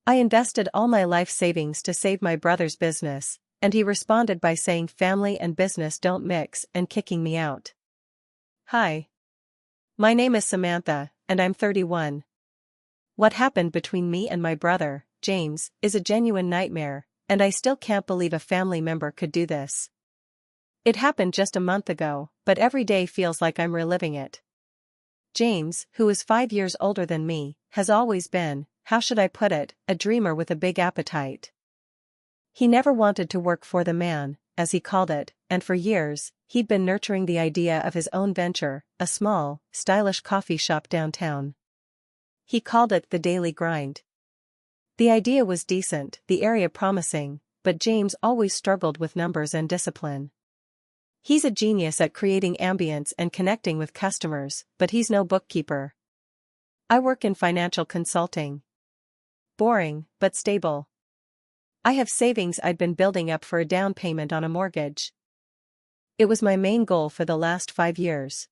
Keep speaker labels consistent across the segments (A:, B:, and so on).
A: I invested all my life savings to save my brother's business, and he responded by saying family and business don't mix and kicking me out. Hi. My name is Samantha, and I'm 31. What happened between me and my brother, James, is a genuine nightmare, and I still can't believe a family member could do this. It happened just a month ago, but every day feels like I'm reliving it. James, who is 5 years older than me, has always been, how should I put it, a dreamer with a big appetite. He never wanted to work for the man, as he called it, and for years, he'd been nurturing the idea of his own venture, a small, stylish coffee shop downtown. He called it the daily grind. The idea was decent, the area promising, but James always struggled with numbers and discipline. He's a genius at creating ambience and connecting with customers, but he's no bookkeeper. I work in financial consulting. Boring, but stable. I have savings I'd been building up for a down payment on a mortgage. It was my main goal for the last 5 years.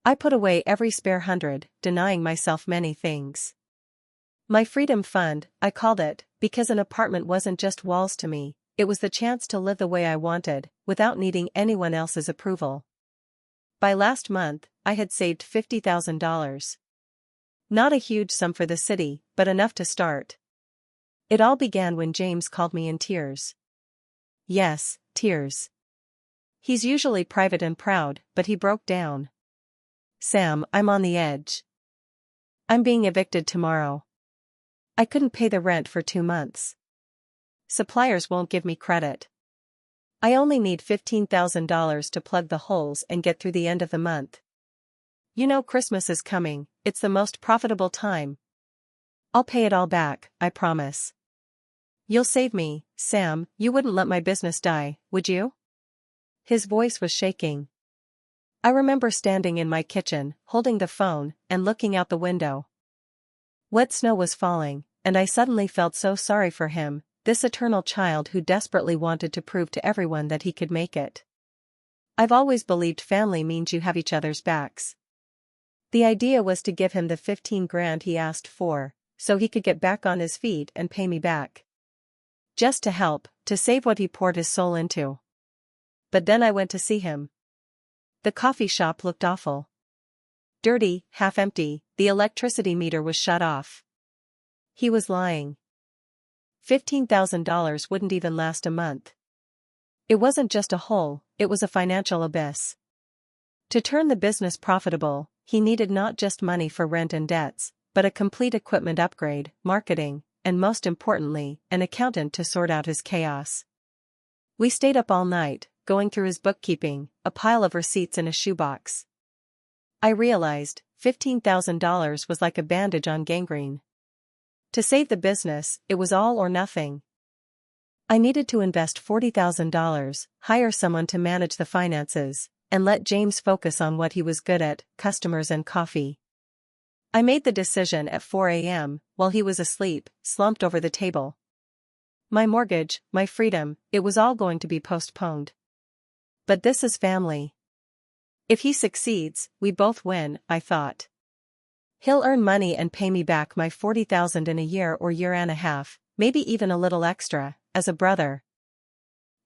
A: I put away every spare $100, denying myself many things. My freedom fund, I called it, because an apartment wasn't just walls to me, it was the chance to live the way I wanted, without needing anyone else's approval. By last month, I had saved $50,000. Not a huge sum for the city, but enough to start. It all began when James called me in tears. Yes, tears. He's usually private and proud, but he broke down. Sam, I'm on the edge. I'm being evicted tomorrow. I couldn't pay the rent for 2 months. Suppliers won't give me credit. I only need $15,000 to plug the holes and get through the end of the month. You know Christmas is coming, it's the most profitable time. I'll pay it all back, I promise. You'll save me, Sam, you wouldn't let my business die, would you? His voice was shaking. I remember standing in my kitchen, holding the phone, and looking out the window. Wet snow was falling, and I suddenly felt so sorry for him, this eternal child who desperately wanted to prove to everyone that he could make it. I've always believed family means you have each other's backs. The idea was to give him the 15 grand he asked for, so he could get back on his feet and pay me back. Just to help, to save what he poured his soul into. But then I went to see him. The coffee shop looked awful. Dirty, half empty, the electricity meter was shut off. He was lying. $15,000 wouldn't even last a month. It wasn't just a hole, it was a financial abyss. To turn the business profitable, he needed not just money for rent and debts, but a complete equipment upgrade, marketing, and most importantly, an accountant to sort out his chaos. We stayed up all night, going through his bookkeeping, a pile of receipts in a shoebox. I realized, $15,000 was like a bandage on gangrene. To save the business, it was all or nothing. I needed to invest $40,000, hire someone to manage the finances, and let James focus on what he was good at, customers and coffee. I made the decision at 4 a.m., while he was asleep, slumped over the table. My mortgage, my freedom, it was all going to be postponed. But this is family. If he succeeds, we both win, I thought. He'll earn money and pay me back my $40,000 in a year or year and a half, maybe even a little extra, as a brother.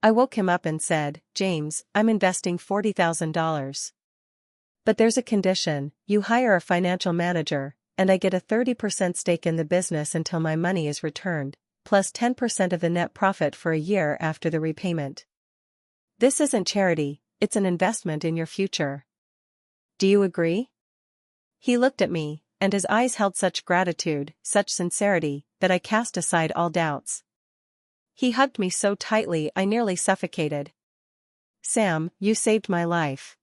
A: I woke him up and said, James, I'm investing $40,000. But there's a condition, you hire a financial manager, and I get a 30% stake in the business until my money is returned, plus 10% of the net profit for a year after the repayment. This isn't charity, it's an investment in your future. Do you agree? He looked at me, and his eyes held such gratitude, such sincerity, that I cast aside all doubts. He hugged me so tightly I nearly suffocated. Sam, you saved my life.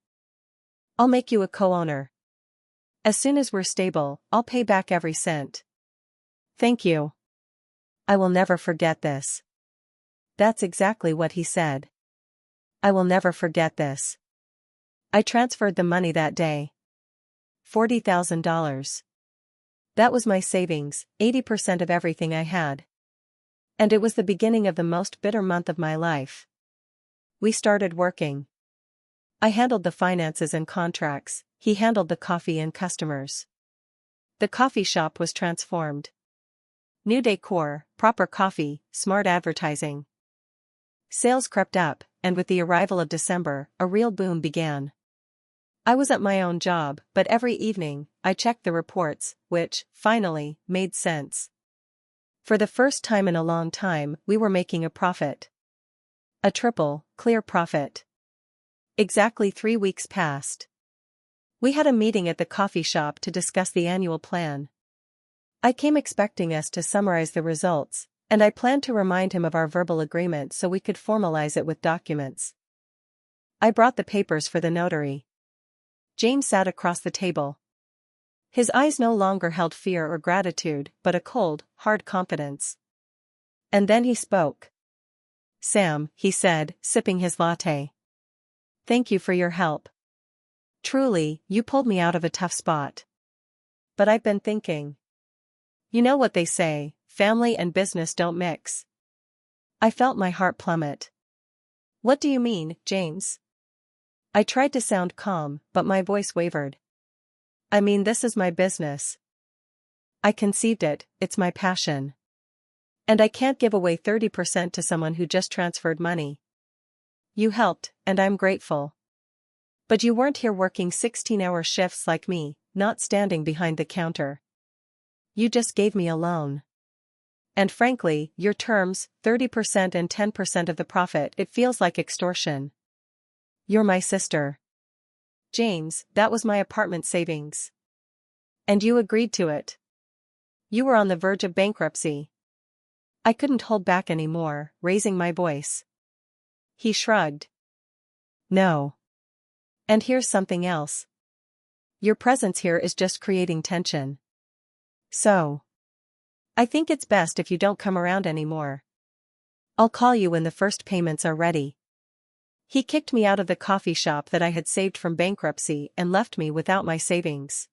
A: I'll make you a co-owner. As soon as we're stable, I'll pay back every cent. Thank you. I will never forget this. That's exactly what he said. I will never forget this. I transferred the money that day. $40,000. That was my savings, 80% of everything I had. And it was the beginning of the most bitter month of my life. We started working. I handled the finances and contracts, he handled the coffee and customers. The coffee shop was transformed. New decor, proper coffee, smart advertising. Sales crept up, and with the arrival of December, a real boom began. I was at my own job, but every evening, I checked the reports, which, finally, made sense. For the first time in a long time, we were making a profit. A triple, clear profit. Exactly 3 weeks passed. We had a meeting at the coffee shop to discuss the annual plan. I came expecting us to summarize the results, and I planned to remind him of our verbal agreement so we could formalize it with documents. I brought the papers for the notary. James sat across the table. His eyes no longer held fear or gratitude, but a cold, hard confidence. And then he spoke. "Sam," he said, sipping his latte. "Thank you for your help. Truly, you pulled me out of a tough spot. But I've been thinking. You know what they say, family and business don't mix." I felt my heart plummet. "What do you mean, James?" I tried to sound calm, but my voice wavered. "I mean, this is my business. I conceived it, it's my passion. And I can't give away 30% to someone who just transferred money. You helped, and I'm grateful. But you weren't here working 16-hour shifts like me, not standing behind the counter. You just gave me a loan. And frankly, your terms, 30% and 10% of the profit, it feels like extortion. You're my sister. James, that was my apartment savings. And you agreed to it. You were on the verge of bankruptcy." I couldn't hold back anymore, raising my voice. He shrugged. "No. And here's something else. Your presence here is just creating tension. So, I think it's best if you don't come around anymore. I'll call you when the first payments are ready." He kicked me out of the coffee shop that I had saved from bankruptcy and left me without my savings.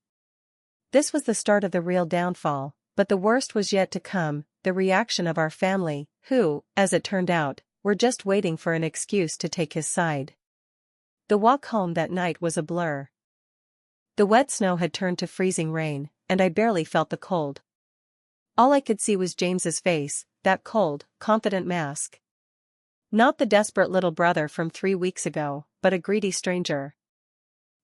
A: This was the start of the real downfall, but the worst was yet to come, the reaction of our family, who, as it turned out, were just waiting for an excuse to take his side. The walk home that night was a blur. The wet snow had turned to freezing rain, and I barely felt the cold. All I could see was James's face, that cold, confident mask. Not the desperate little brother from 3 weeks ago, but a greedy stranger.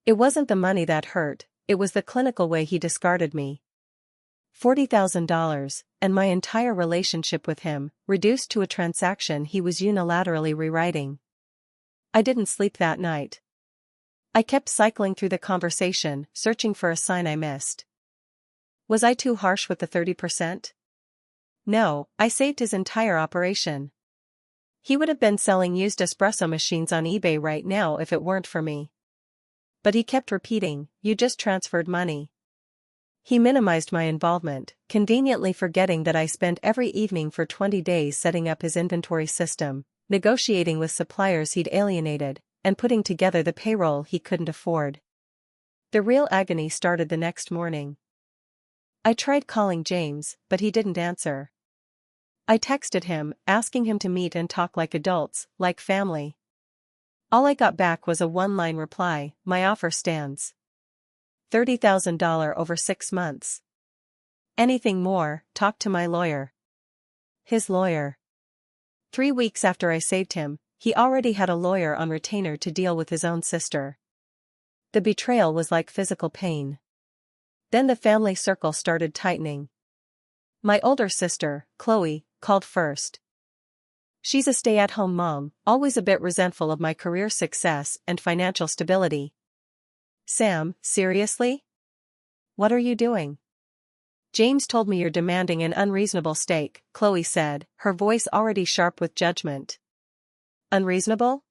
A: It wasn't the money that hurt, it was the clinical way he discarded me. $40,000, and my entire relationship with him, reduced to a transaction he was unilaterally rewriting. I didn't sleep that night. I kept cycling through the conversation, searching for a sign I missed. Was I too harsh with the 30%? No, I saved his entire operation. He would have been selling used espresso machines on eBay right now if it weren't for me. But he kept repeating, "You just transferred money." He minimized my involvement, conveniently forgetting that I spent every evening for 20 days setting up his inventory system, negotiating with suppliers he'd alienated, and putting together the payroll he couldn't afford. The real agony started the next morning. I tried calling James, but he didn't answer. I texted him, asking him to meet and talk like adults, like family. All I got back was a one-line reply, "My offer stands. $30,000 over 6 months. Anything more, talk to my lawyer." His lawyer. 3 weeks after I saved him, he already had a lawyer on retainer to deal with his own sister. The betrayal was like physical pain. Then the family circle started tightening. My older sister, Chloe, called first. She's a stay-at-home mom, always a bit resentful of my career success and financial stability. "Sam, seriously? What are you doing? James told me you're demanding an unreasonable stake," Chloe said, her voice already sharp with judgment. "Unreasonable?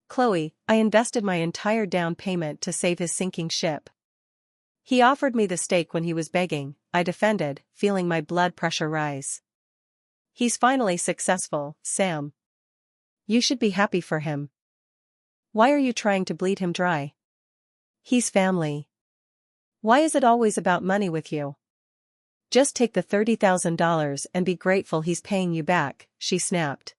A: Chloe, I invested my entire down payment to save his sinking ship. He offered me the stake when he was begging," I defended, feeling my blood pressure rise. "He's finally successful, Sam. You should be happy for him. Why are you trying to bleed him dry? He's family. Why is it always about money with you? Just take the $30,000 and be grateful he's paying you back," she snapped.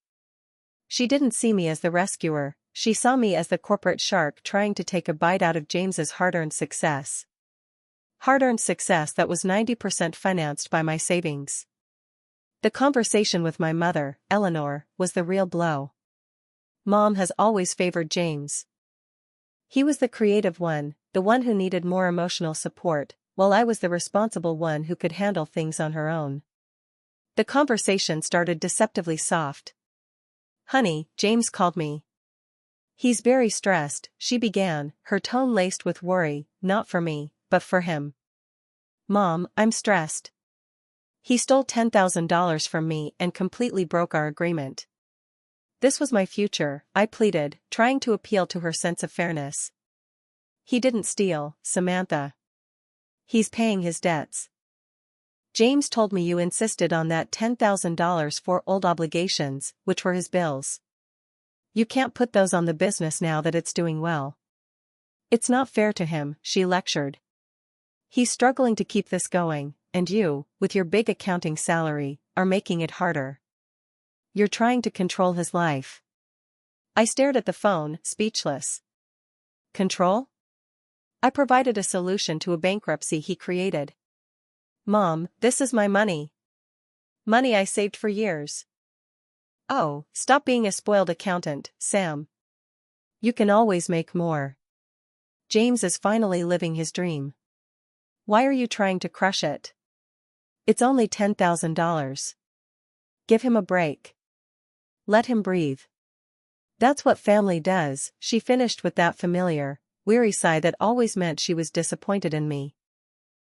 A: She didn't see me as the rescuer, she saw me as the corporate shark trying to take a bite out of James's hard-earned success. Hard-earned success that was 90% financed by my savings. The conversation with my mother, Eleanor, was the real blow. Mom has always favored James. He was the creative one, the one who needed more emotional support, while I was the responsible one who could handle things on her own. The conversation started deceptively soft. "Honey, James called me. He's very stressed," she began, her tone laced with worry, not for me, but for him. "Mom, I'm stressed. He stole $10,000 from me and completely broke our agreement." This was my future, I pleaded, trying to appeal to her sense of fairness. "He didn't steal, Samantha. He's paying his debts. James told me you insisted on that $10,000 for old obligations, which were his bills. You can't put those on the business now that it's doing well. It's not fair to him," she lectured. "He's struggling to keep this going, and you, with your big accounting salary, are making it harder. You're trying to control his life." I stared at the phone, speechless. Control? I provided a solution to a bankruptcy he created. "Mom, this is my money. Money I saved for years." "Oh, stop being a spoiled accountant, Sam. You can always make more. James is finally living his dream. Why are you trying to crush it? It's only $10,000. Give him a break. Let him breathe." "That's what family does," she finished with that familiar, weary sigh that always meant she was disappointed in me.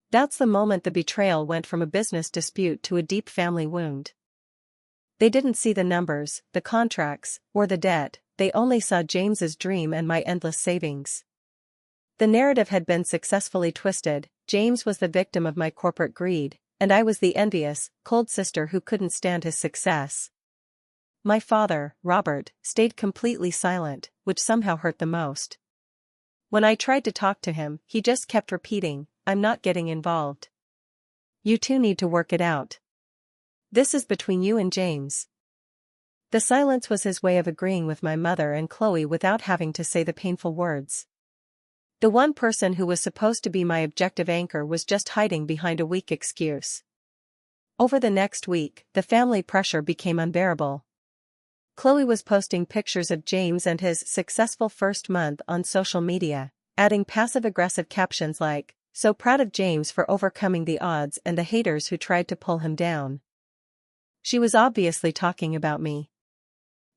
A: That's the moment the betrayal went from a business dispute to a deep family wound. They didn't see the numbers, the contracts, or the debt, they only saw James's dream and my endless savings. The narrative had been successfully twisted. James was the victim of my corporate greed, and I was the envious, cold sister who couldn't stand his success. My father, Robert, stayed completely silent, which somehow hurt the most. When I tried to talk to him, he just kept repeating, "I'm not getting involved. You two need to work it out. This is between you and James." The silence was his way of agreeing with my mother and Chloe without having to say the painful words. The one person who was supposed to be my objective anchor was just hiding behind a weak excuse. Over the next week, the family pressure became unbearable. Chloe was posting pictures of James and his successful first month on social media, adding passive-aggressive captions like, "So proud of James for overcoming the odds and the haters who tried to pull him down." She was obviously talking about me.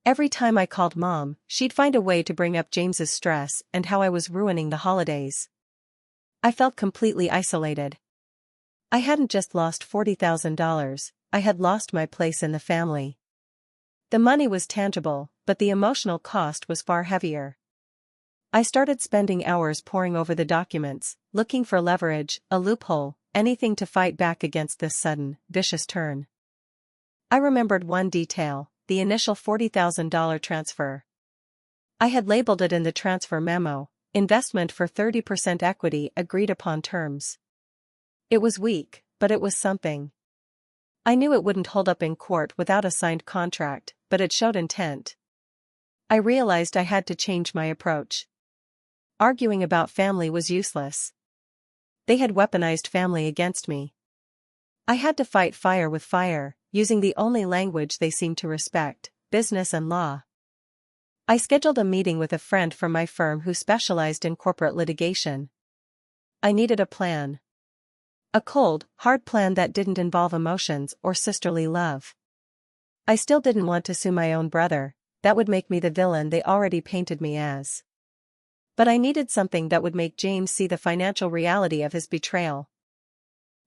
A: Every time I called Mom, she'd find a way to bring up James's stress and how I was ruining the holidays. I felt completely isolated. I hadn't just lost $40,000, I had lost my place in the family. The money was tangible, but the emotional cost was far heavier. I started spending hours poring over the documents, looking for leverage, a loophole, anything to fight back against this sudden, vicious turn. I remembered one detail, the initial $40,000 transfer. I had labeled it in the transfer memo, investment for 30% equity agreed upon terms. It was weak, but it was something. I knew it wouldn't hold up in court without a signed contract, but it showed intent. I realized I had to change my approach. Arguing about family was useless. They had weaponized family against me. I had to fight fire with fire, using the only language they seemed to respect, business and law. I scheduled a meeting with a friend from my firm who specialized in corporate litigation. I needed a plan. A cold, hard plan that didn't involve emotions or sisterly love. I still didn't want to sue my own brother, that would make me the villain they already painted me as. But I needed something that would make James see the financial reality of his betrayal.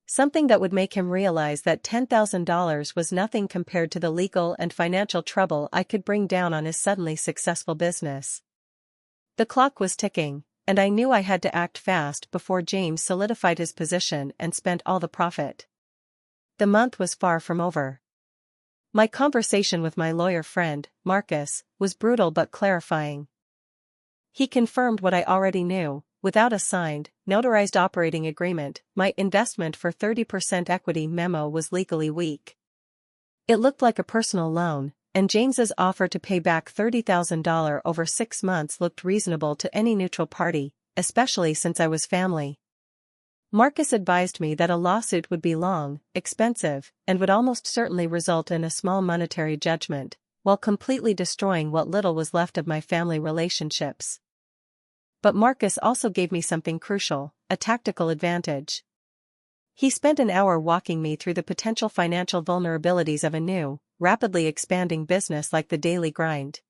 A: Something that would make him realize that $10,000 was nothing compared to the legal and financial trouble I could bring down on his suddenly successful business. The clock was ticking, and I knew I had to act fast before James solidified his position and spent all the profit. The month was far from over. My conversation with my lawyer friend, Marcus, was brutal but clarifying. He confirmed what I already knew. Without a signed, notarized operating agreement, my investment for 30% equity memo was legally weak. It looked like a personal loan, and James's offer to pay back $30,000 over 6 months looked reasonable to any neutral party, especially since I was family. Marcus advised me that a lawsuit would be long, expensive, and would almost certainly result in a small monetary judgment, while completely destroying what little was left of my family relationships. But Marcus also gave me something crucial, a tactical advantage. He spent an hour walking me through the potential financial vulnerabilities of a new, rapidly expanding business like the daily grind.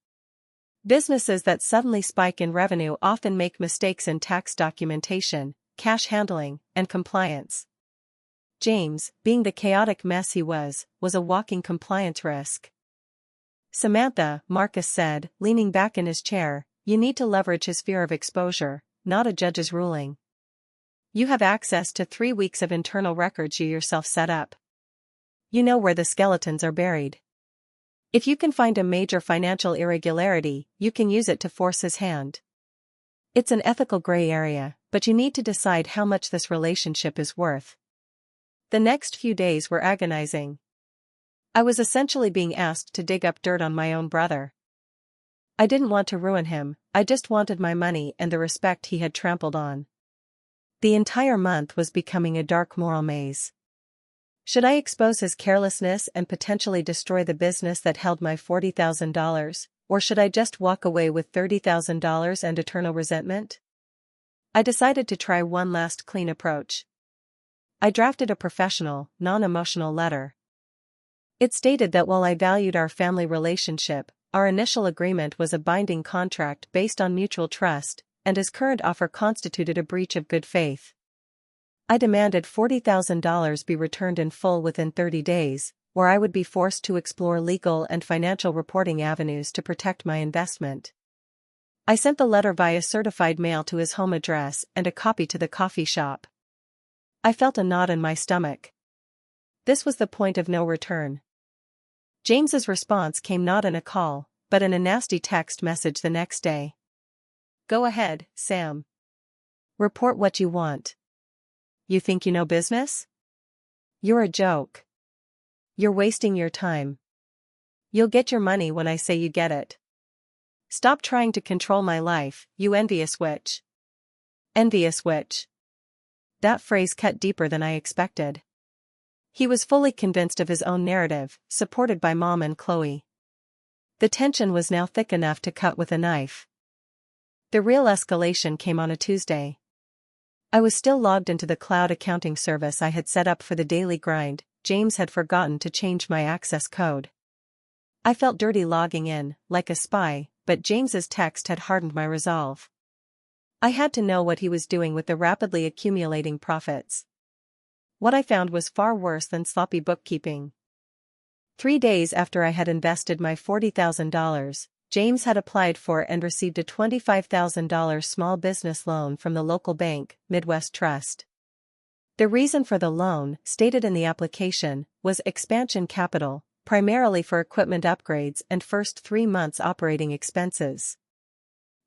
A: Businesses that suddenly spike in revenue often make mistakes in tax documentation, cash handling, and compliance. James, being the chaotic mess he was a walking compliance risk. "Samantha," Marcus said, leaning back in his chair, "you need to leverage his fear of exposure, not a judge's ruling. You have access to 3 weeks of internal records you yourself set up. You know where the skeletons are buried. If you can find a major financial irregularity, you can use it to force his hand. It's an ethical gray area, but you need to decide how much this relationship is worth." The next few days were agonizing. I was essentially being asked to dig up dirt on my own brother. I didn't want to ruin him, I just wanted my money and the respect he had trampled on. The entire month was becoming a dark moral maze. Should I expose his carelessness and potentially destroy the business that held my $40,000, or should I just walk away with $30,000 and eternal resentment? I decided to try one last clean approach. I drafted a professional, non-emotional letter. It stated that while I valued our family relationship, our initial agreement was a binding contract based on mutual trust, and his current offer constituted a breach of good faith. I demanded $40,000 be returned in full within 30 days, or I would be forced to explore legal and financial reporting avenues to protect my investment. I sent the letter via certified mail to his home address and a copy to the coffee shop. I felt a knot in my stomach. This was the point of no return. James's response came not in a call, but in a nasty text message the next day. "Go ahead, Sam. Report what you want. You think you know business? You're a joke. You're wasting your time. You'll get your money when I say you get it. Stop trying to control my life, you envious witch." Envious witch. That phrase cut deeper than I expected. He was fully convinced of his own narrative, supported by Mom and Chloe. The tension was now thick enough to cut with a knife. The real escalation came on a Tuesday. I was still logged into the cloud accounting service I had set up for the daily grind. James had forgotten to change my access code. I felt dirty logging in, like a spy, but James's text had hardened my resolve. I had to know what he was doing with the rapidly accumulating profits. What I found was far worse than sloppy bookkeeping. 3 days after I had invested my $40,000, James had applied for and received a $25,000 small business loan from the local bank, Midwest Trust. The reason for the loan, stated in the application, was expansion capital, primarily for equipment upgrades and first 3 months operating expenses.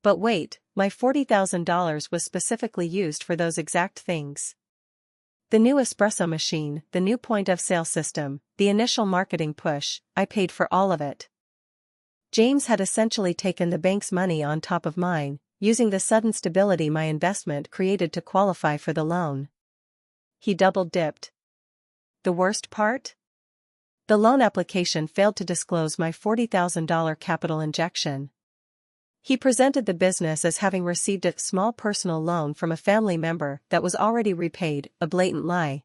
A: But wait, my $40,000 was specifically used for those exact things. The new espresso machine, the new point-of-sale system, the initial marketing push, I paid for all of it. James had essentially taken the bank's money on top of mine, using the sudden stability my investment created to qualify for the loan. He double-dipped. The worst part? The loan application failed to disclose my $40,000 capital injection. He presented the business as having received a small personal loan from a family member that was already repaid, a blatant lie.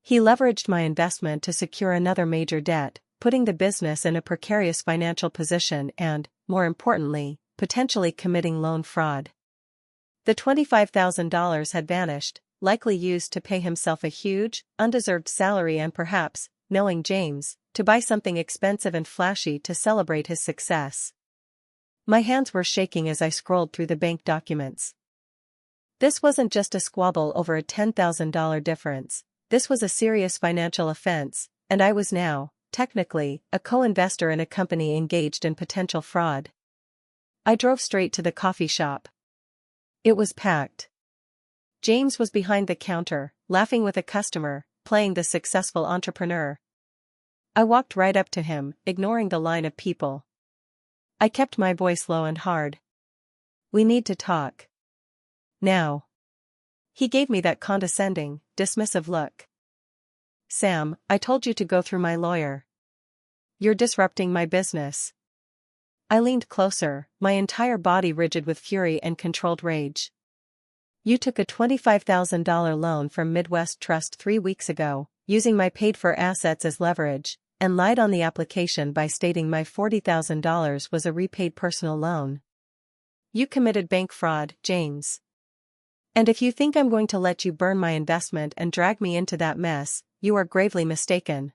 A: He leveraged my investment to secure another major debt, putting the business in a precarious financial position and, more importantly, potentially committing loan fraud. The $25,000 had vanished, likely used to pay himself a huge, undeserved salary and perhaps, knowing James, to buy something expensive and flashy to celebrate his success. My hands were shaking as I scrolled through the bank documents. This wasn't just a squabble over a $10,000 difference, this was a serious financial offense, and I was now, technically, a co-investor in a company engaged in potential fraud. I drove straight to the coffee shop. It was packed. James was behind the counter, laughing with a customer, playing the successful entrepreneur. I walked right up to him, ignoring the line of people. I kept my voice low and hard. "We need to talk. Now." He gave me that condescending, dismissive look. Sam, I told you to go through my lawyer. You're disrupting my business. I leaned closer, my entire body rigid with fury and controlled rage. You took a $25,000 loan from Midwest Trust 3 weeks ago, using my paid-for assets as leverage, and lied on the application by stating my $40,000 was a repaid personal loan. You committed bank fraud, James. And if you think I'm going to let you burn my investment and drag me into that mess, you are gravely mistaken.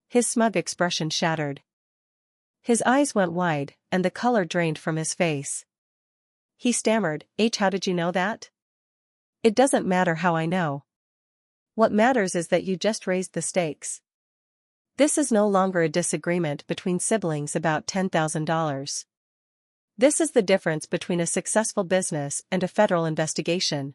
A: His smug expression shattered. His eyes went wide, and the color drained from his face. He stammered, how did you know that? It doesn't matter how I know. What matters is that you just raised the stakes. This is no longer a disagreement between siblings about $10,000. This is the difference between a successful business and a federal investigation.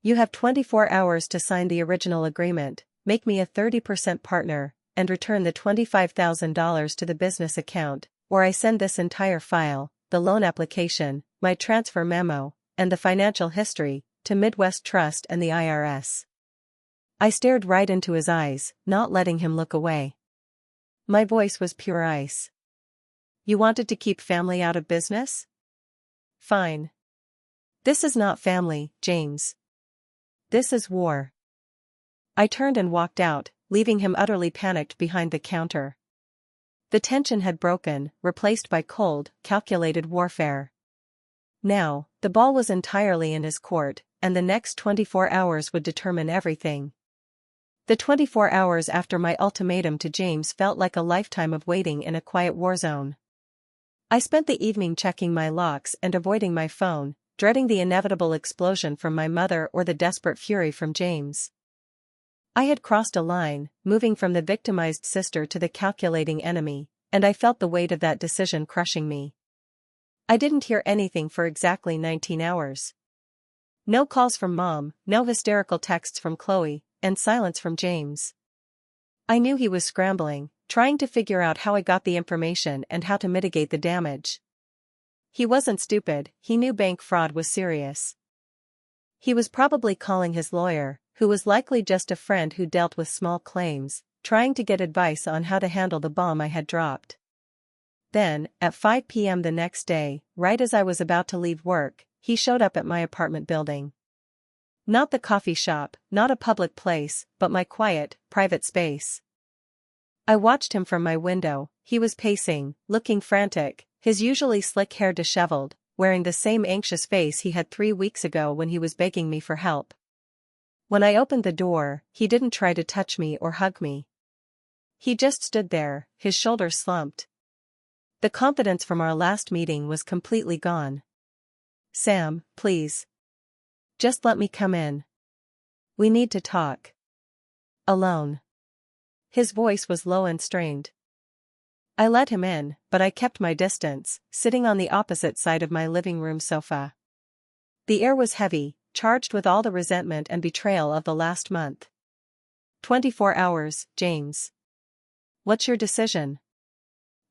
A: You have 24 hours to sign the original agreement, make me a 30% partner, and return the $25,000 to the business account, or I send this entire file, the loan application, my transfer memo, and the financial history, to Midwest Trust and the IRS. I stared right into his eyes, not letting him look away. My voice was pure ice. You wanted to keep family out of business? Fine. This is not family, James. This is war. I turned and walked out, leaving him utterly panicked behind the counter. The tension had broken, replaced by cold, calculated warfare. Now, the ball was entirely in his court, and the next 24 hours would determine everything. The 24 hours after my ultimatum to James felt like a lifetime of waiting in a quiet war zone. I spent the evening checking my locks and avoiding my phone, dreading the inevitable explosion from my mother or the desperate fury from James. I had crossed a line, moving from the victimized sister to the calculating enemy, and I felt the weight of that decision crushing me. I didn't hear anything for exactly 19 hours. No calls from Mom, no hysterical texts from Chloe, and silence from James. I knew he was scrambling, trying to figure out how I got the information and how to mitigate the damage. He wasn't stupid, he knew bank fraud was serious. He was probably calling his lawyer, who was likely just a friend who dealt with small claims, trying to get advice on how to handle the bomb I had dropped. Then, at 5 p.m. the next day, right as I was about to leave work, he showed up at my apartment building. Not the coffee shop, not a public place, but my quiet, private space. I watched him from my window. He was pacing, looking frantic, his usually slick hair disheveled, wearing the same anxious face he had 3 weeks ago when he was begging me for help. When I opened the door, he didn't try to touch me or hug me. He just stood there, his shoulders slumped. The confidence from our last meeting was completely gone. Sam, please. Just let me come in. We need to talk. Alone. His voice was low and strained. I let him in, but I kept my distance, sitting on the opposite side of my living room sofa. The air was heavy, charged with all the resentment and betrayal of the last month. 24 hours, James. What's your decision?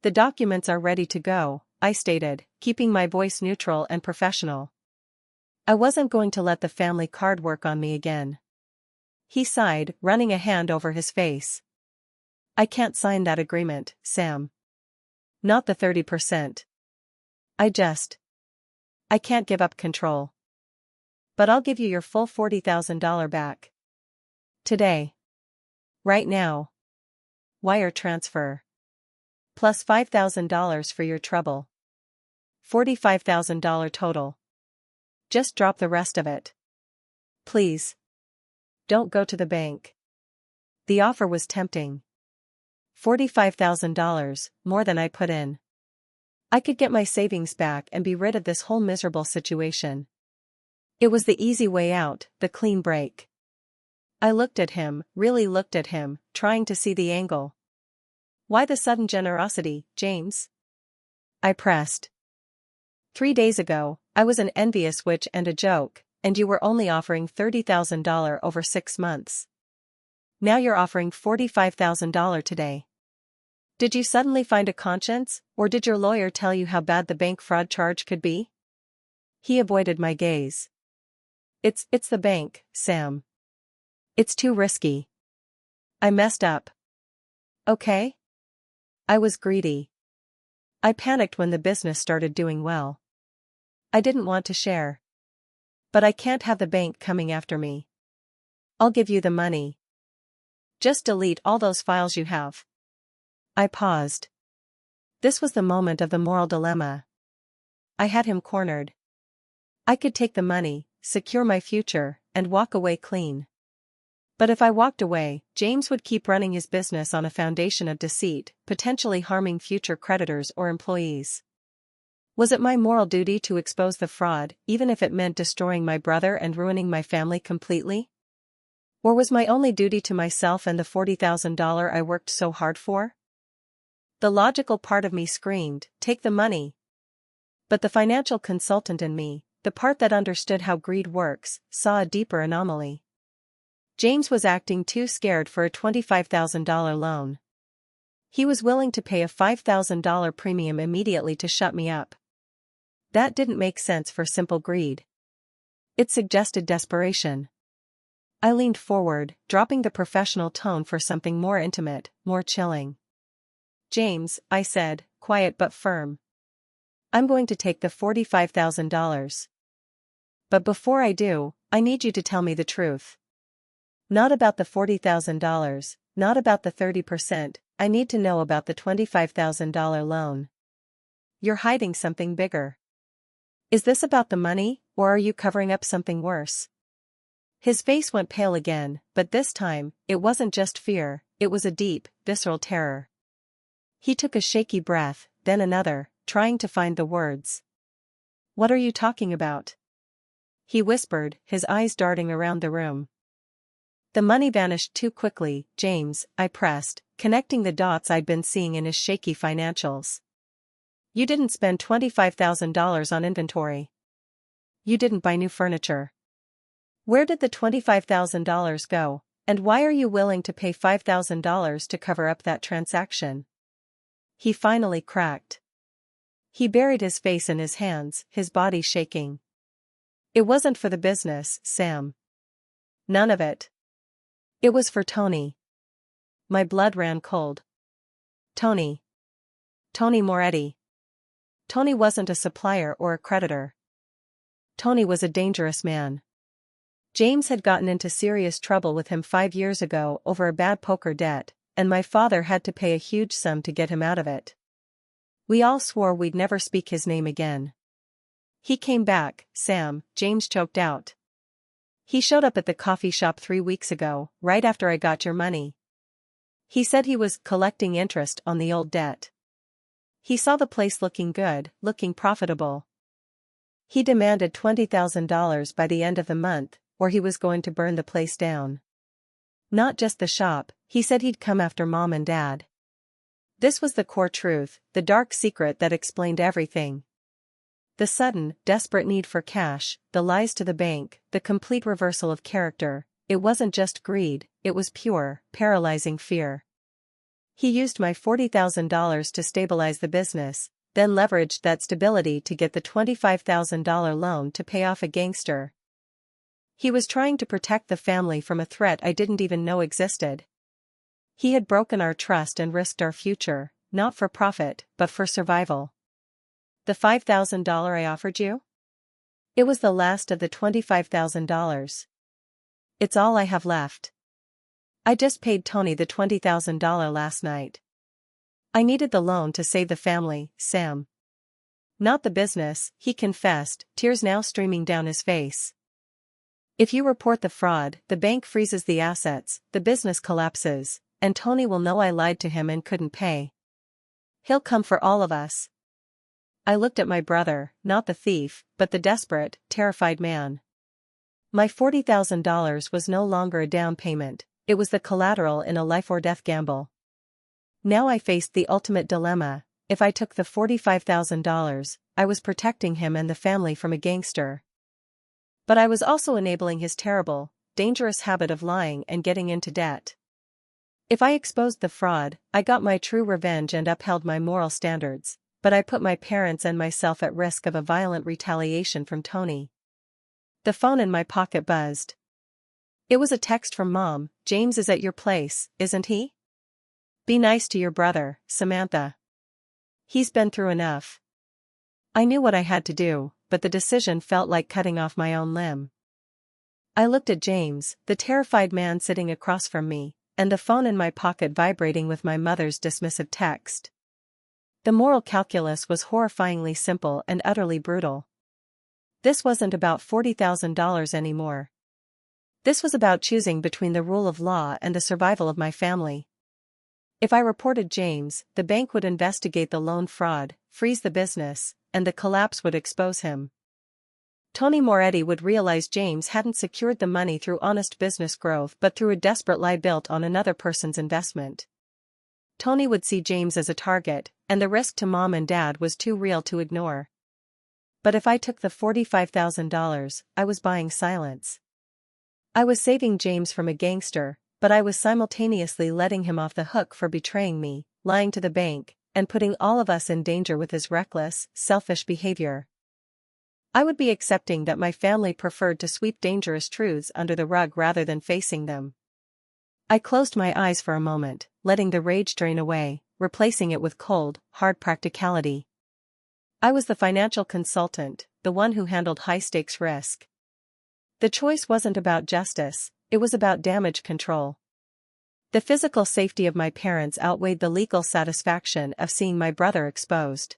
A: The documents are ready to go, I stated, keeping my voice neutral and professional. I wasn't going to let the family card work on me again. He sighed, running a hand over his face. I can't sign that agreement, Sam. Not the 30%. I can't give up control. But I'll give you your full $40,000 back. Today. Right now. Wire transfer. Plus $5,000 for your trouble. $45,000 total. Just drop the rest of it. Please. Don't go to the bank. The offer was tempting. $45,000, more than I put in. I could get my savings back and be rid of this whole miserable situation. It was the easy way out, the clean break. I looked at him, really looked at him, trying to see the angle. Why the sudden generosity, James? I pressed. 3 days ago, I was an envious witch and a joke, and you were only offering $30,000 over 6 months. Now you're offering $45,000 today. Did you suddenly find a conscience, or did your lawyer tell you how bad the bank fraud charge could be? He avoided my gaze. It's the bank, Sam. It's too risky. I messed up. Okay? I was greedy. I panicked when the business started doing well. I didn't want to share. But I can't have the bank coming after me. I'll give you the money. Just delete all those files you have. I paused. This was the moment of the moral dilemma. I had him cornered. I could take the money, secure my future, and walk away clean. But if I walked away, James would keep running his business on a foundation of deceit, potentially harming future creditors or employees. Was it my moral duty to expose the fraud, even if it meant destroying my brother and ruining my family completely? Or was my only duty to myself and the $40,000 I worked so hard for? The logical part of me screamed, take the money. But the financial consultant in me, the part that understood how greed works, saw a deeper anomaly. James was acting too scared for a $25,000 loan. He was willing to pay a $5,000 premium immediately to shut me up. That didn't make sense for simple greed. It suggested desperation. I leaned forward, dropping the professional tone for something more intimate, more chilling. James, I said, quiet but firm. I'm going to take the $45,000. But before I do, I need you to tell me the truth. Not about the $40,000, not about the 30%, I need to know about the $25,000 loan. You're hiding something bigger. Is this about the money, or are you covering up something worse? His face went pale again, but this time, it wasn't just fear, it was a deep, visceral terror. He took a shaky breath, then another, trying to find the words. What are you talking about? He whispered, his eyes darting around the room. The money vanished too quickly, James, I pressed, connecting the dots I'd been seeing in his shaky financials. You didn't spend $25,000 on inventory. You didn't buy new furniture. Where did the $25,000 go, and why are you willing to pay $5,000 to cover up that transaction? He finally cracked. He buried his face in his hands, his body shaking. It wasn't for the business, Sam. None of it. It was for Tony. My blood ran cold. Tony. Tony Moretti. Tony wasn't a supplier or a creditor. Tony was a dangerous man. James had gotten into serious trouble with him 5 years ago over a bad poker debt, and my father had to pay a huge sum to get him out of it. We all swore we'd never speak his name again. He came back, Sam, James choked out. He showed up at the coffee shop 3 weeks ago, right after I got your money. He said he was collecting interest on the old debt. He saw the place looking good, looking profitable. He demanded $20,000 by the end of the month, or he was going to burn the place down. Not just the shop, he said he'd come after Mom and Dad. This was the core truth, the dark secret that explained everything. The sudden, desperate need for cash, the lies to the bank, the complete reversal of character. It wasn't just greed, it was pure, paralyzing fear. He used my $40,000 to stabilize the business, then leveraged that stability to get the $25,000 loan to pay off a gangster. He was trying to protect the family from a threat I didn't even know existed. He had broken our trust and risked our future, not for profit, but for survival. The $5,000 I offered you? It was the last of the $25,000. It's all I have left. I just paid Tony the $20,000 last night. I needed the loan to save the family, Sam. Not the business, he confessed, tears now streaming down his face. If you report the fraud, the bank freezes the assets, the business collapses, and Tony will know I lied to him and couldn't pay. He'll come for all of us. I looked at my brother, not the thief, but the desperate, terrified man. My $40,000 was no longer a down payment, it was the collateral in a life-or-death gamble. Now I faced the ultimate dilemma. If I took the $45,000, I was protecting him and the family from a gangster. But I was also enabling his terrible, dangerous habit of lying and getting into debt. If I exposed the fraud, I got my true revenge and upheld my moral standards, but I put my parents and myself at risk of a violent retaliation from Tony. The phone in my pocket buzzed. It was a text from Mom. "James is at your place, isn't he? Be nice to your brother, Samantha. He's been through enough." I knew what I had to do, but the decision felt like cutting off my own limb. I looked at James, the terrified man sitting across from me, and the phone in my pocket vibrating with my mother's dismissive text. The moral calculus was horrifyingly simple and utterly brutal. This wasn't about $40,000 anymore. This was about choosing between the rule of law and the survival of my family. If I reported James, the bank would investigate the loan fraud, freeze the business, and the collapse would expose him. Tony Moretti would realize James hadn't secured the money through honest business growth but through a desperate lie built on another person's investment. Tony would see James as a target, and the risk to Mom and Dad was too real to ignore. But if I took the $45,000, I was buying silence. I was saving James from a gangster, but I was simultaneously letting him off the hook for betraying me, lying to the bank, and putting all of us in danger with his reckless, selfish behavior. I would be accepting that my family preferred to sweep dangerous truths under the rug rather than facing them. I closed my eyes for a moment, letting the rage drain away, replacing it with cold, hard practicality. I was the financial consultant, the one who handled high-stakes risk. The choice wasn't about justice, it was about damage control. The physical safety of my parents outweighed the legal satisfaction of seeing my brother exposed.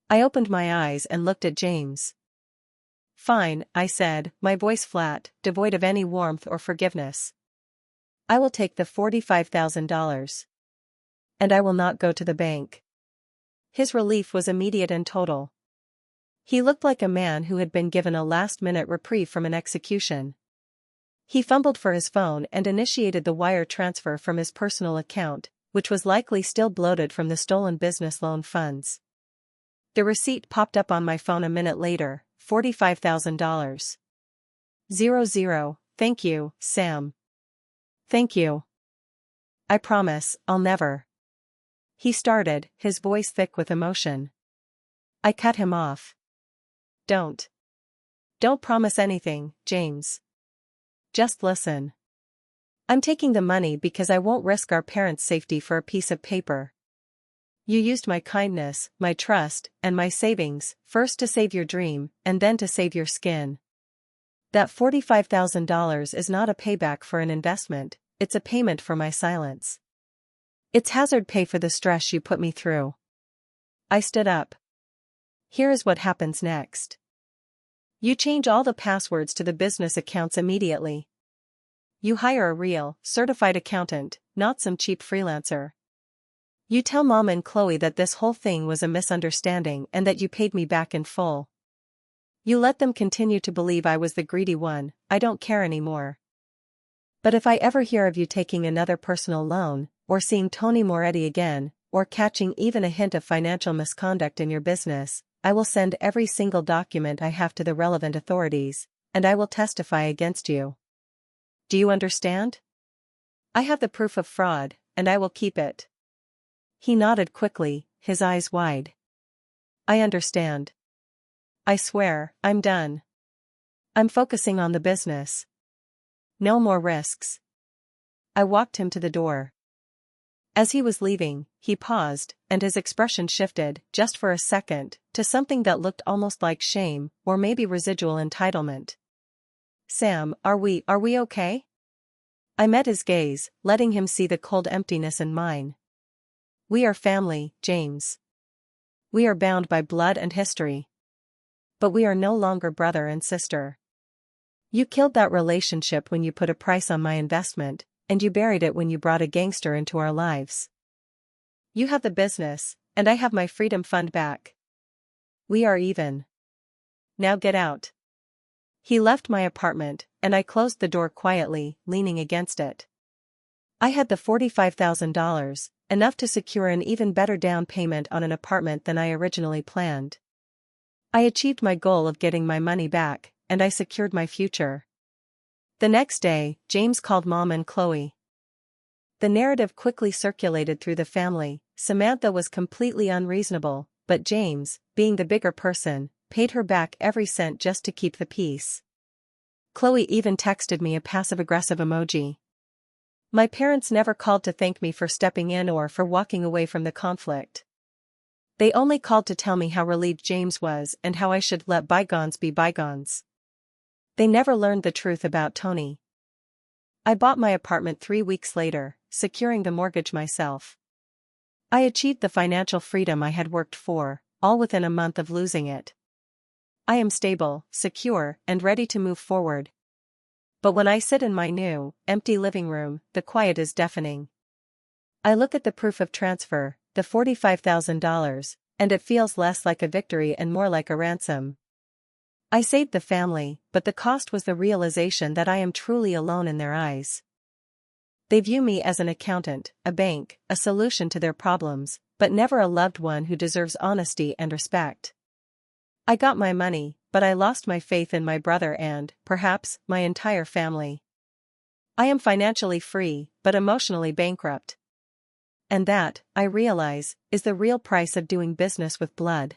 A: I opened my eyes and looked at James. "Fine," I said, my voice flat, devoid of any warmth or forgiveness. "I will take the $45,000. And I will not go to the bank." His relief was immediate and total. He looked like a man who had been given a last-minute reprieve from an execution. He fumbled for his phone and initiated the wire transfer from his personal account, which was likely still bloated from the stolen business loan funds. The receipt popped up on my phone a minute later, $45,000. 00, "Thank you, Sam." "Thank you. I promise, I'll never." He started, his voice thick with emotion. I cut him off. Don't promise anything, James. Just listen. I'm taking the money because I won't risk our parents' safety for a piece of paper. You used my kindness, my trust, and my savings, first to save your dream, and then to save your skin. That $45,000 is not a payback for an investment, it's a payment for my silence. It's hazard pay for the stress you put me through. I stood up. Here is what happens next. You change all the passwords to the business accounts immediately. You hire a real, certified accountant, not some cheap freelancer. You tell Mom and Chloe that this whole thing was a misunderstanding and that you paid me back in full. You let them continue to believe I was the greedy one. I don't care anymore. But if I ever hear of you taking another personal loan, or seeing Tony Moretti again, or catching even a hint of financial misconduct in your business, I will send every single document I have to the relevant authorities, and I will testify against you. Do you understand? I have the proof of fraud, and I will keep it. He nodded quickly, his eyes wide. I understand. I swear, I'm done. I'm focusing on the business. No more risks. I walked him to the door. As he was leaving, he paused, and his expression shifted, just for a second, to something that looked almost like shame, or maybe residual entitlement. Sam, are we okay? I met his gaze, letting him see the cold emptiness in mine. We are family, James. We are bound by blood and history. But we are no longer brother and sister. You killed that relationship when you put a price on my investment, and you buried it when you brought a gangster into our lives. You have the business, and I have my freedom fund back. We are even. Now get out. He left my apartment, and I closed the door quietly, leaning against it. I had the $45,000, enough to secure an even better down payment on an apartment than I originally planned. I achieved my goal of getting my money back, and I secured my future. The next day, James called Mom and Chloe. The narrative quickly circulated through the family. Samantha was completely unreasonable, but James, being the bigger person, paid her back every cent just to keep the peace. Chloe even texted me a passive-aggressive emoji. My parents never called to thank me for stepping in or for walking away from the conflict. They only called to tell me how relieved James was and how I should let bygones be bygones. They never learned the truth about Tony. I bought my apartment 3 weeks later, securing the mortgage myself. I achieved the financial freedom I had worked for, all within a month of losing it. I am stable, secure, and ready to move forward. But when I sit in my new, empty living room, the quiet is deafening. I look at the proof of transfer, the $45,000, and it feels less like a victory and more like a ransom. I saved the family, but the cost was the realization that I am truly alone in their eyes. They view me as an accountant, a bank, a solution to their problems, but never a loved one who deserves honesty and respect. I got my money, but I lost my faith in my brother and, perhaps, my entire family. I am financially free, but emotionally bankrupt. And that, I realize, is the real price of doing business with blood.